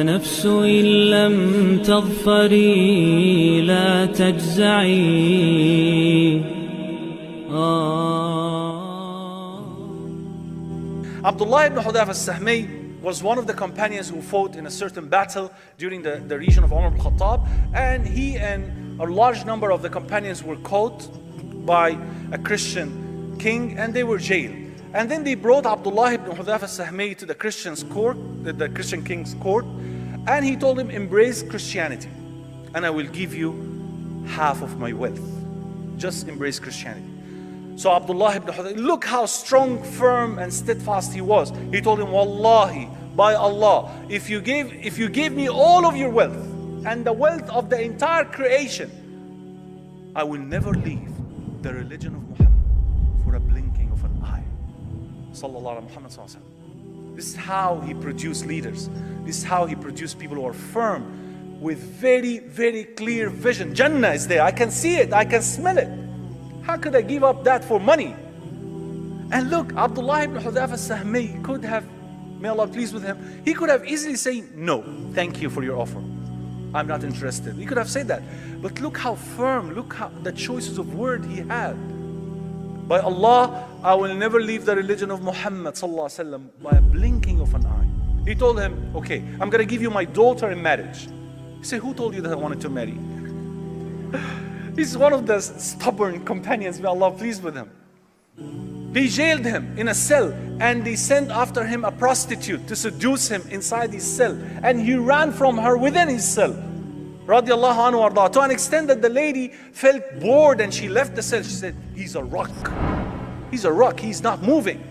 يا نفس إن لم تظفري لا تجزعي. Abdullah ibn Hudayfa al-Sahmi was one of the companions who fought in a certain battle during the region of Umar ibn Khattab, and he and a large number of the companions were caught by a Christian king and they were jailed. And then they brought Abdullah ibn Hudayfa al-Sahmi to the Christian's court, the Christian king's court, and he told him, embrace Christianity and I will give you half of my wealth. Just embrace Christianity. So Abdullah ibn Hudayfa, look how strong, firm and steadfast he was. He told him, Wallahi, by Allah, if you give me all of your wealth and the wealth of the entire creation, I will never leave the religion of Muhammad for a blinking of an eye. Sallallahu alaihi Muhammad sallallahu alaihi wasallam. This is how he produced leaders. This is how he produced people who are firm with very, very clear vision. Jannah is there. I can see it. I can smell it. How could I give up that for money? And look, Abdullah ibn Hudayfa al-Sahmi could have, may Allah please with him, he could have easily said, no, thank you for your offer. I'm not interested. He could have said that. But look how firm, look how the choices of word he had. By Allah, I will never leave the religion of Muhammad sallallahu alaihi wasallam by a blinking of an eye. He told him, okay, I'm going to give you my daughter in marriage. He said, who told you that I wanted to marry? He's one of the stubborn companions, may Allah please with him. They jailed him in a cell and they sent after him a prostitute to seduce him inside his cell. And he ran from her within his cell. Radiallahu anhu arda. To an extent that the lady felt bored and she left the cell. She said, he's a rock. He's a rock, he's not moving.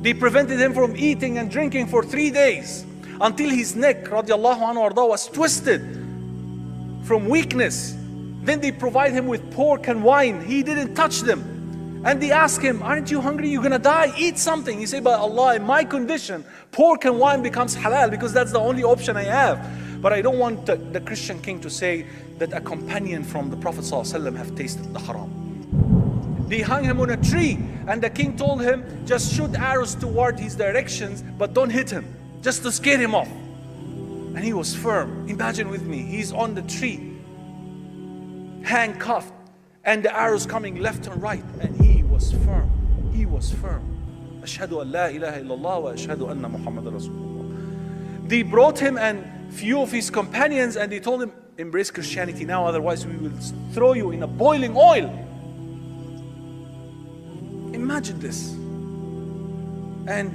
They prevented him from eating and drinking for 3 days until his neck, radiallahu anhu arda, was twisted from weakness. Then they provide him with pork and wine. He didn't touch them. And they ask him, aren't you hungry? You're gonna die, eat something. He said, by Allah, in my condition, pork and wine becomes halal because that's the only option I have. But I don't want the Christian king to say that a companion from the Prophet ﷺ have tasted the haram. They hung him on a tree and the king told him, just shoot arrows toward his directions, but don't hit him, just to scare him off. And he was firm. Imagine with me, he's on the tree, handcuffed, and the arrows coming left and right, and he was firm. He was firm. Ashhadu an la ilaha illallah wa ashhadu anna Muhammad Rasulullah. They brought him and few of his companions and they told him, embrace Christianity now, otherwise we will throw you in a boiling oil. Imagine this. And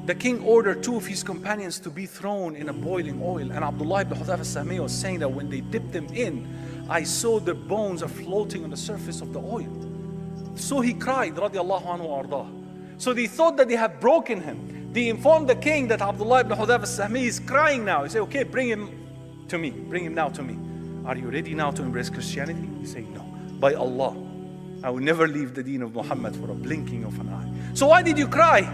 the king ordered 2 of his companions to be thrown in a boiling oil. And Abdullah ibn Hudayfa al-Sahmi was saying that when they dipped them in, I saw their bones are floating on the surface of the oil. So he cried, radiallahu anhu ardah. So they thought that they had broken him. They informed the king that Abdullah ibn Hudayfa al-Sahmi is crying now. He said, okay, bring him to me. Bring him now to me. Are you ready now to embrace Christianity? He said, no. By Allah, I will never leave the deen of Muhammad for a blinking of an eye. So why did you cry?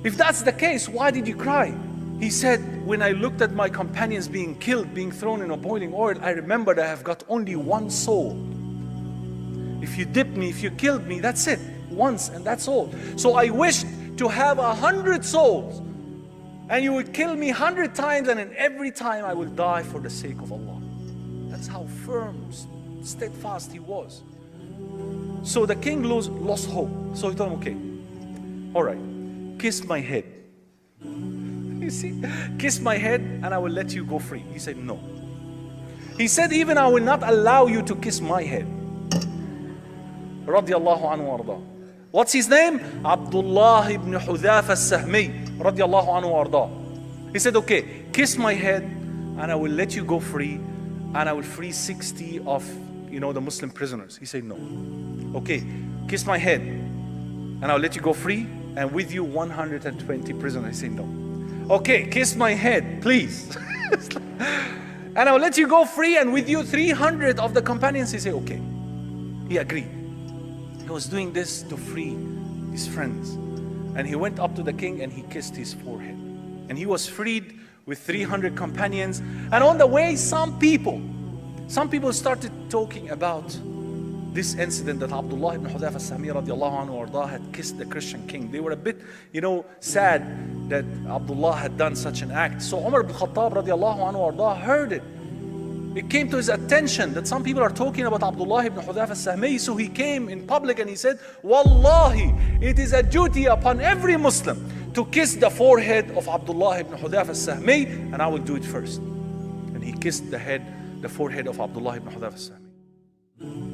If that's the case, why did you cry? He said, when I looked at my companions being killed, being thrown in a boiling oil, I remembered I have got only one soul. If you dip me, if you killed me, that's it. Once and that's all. So I wished to have 100 souls. And you would kill me 100 times and in every time I will die for the sake of Allah. That's how firm, steadfast he was. So the king lost hope. So he told him, okay, all right, kiss my head. You see, kiss my head and I will let you go free. He said, no. He said, even I will not allow you to kiss my head. Radiallahu anhu arda. What's his name? Abdullah ibn Hudayfa al-Sahmi. Radiallahu anhu arda. He said, okay, kiss my head and I will let you go free and I will free 60 of, the Muslim prisoners. He said, no. Okay, kiss my head and I'll let you go free and with you 120 prisoners. He said, no. Okay, kiss my head, please. And I'll let you go free and with you 300 of the companions. He said, okay. He agreed. He was doing this to free his friends. And he went up to the king and he kissed his forehead. And he was freed with 300 companions. And on the way, some people started talking about this incident that Abdullah ibn Hudhayfa al-Sahmi radiallahu anhu arda had kissed the Christian king. They were a bit, sad that Abdullah had done such an act. So Umar ibn Khattab radiallahu anhu arda heard it. It came to his attention that some people are talking about Abdullah ibn Hudhayfa al-Sahmi. So he came in public and he said, Wallahi, it is a duty upon every Muslim to kiss the forehead of Abdullah ibn Hudhayfa al-Sahmi, and I will do it first. And he kissed the forehead of Abdullah ibn Hudhayfa al-Sahmi.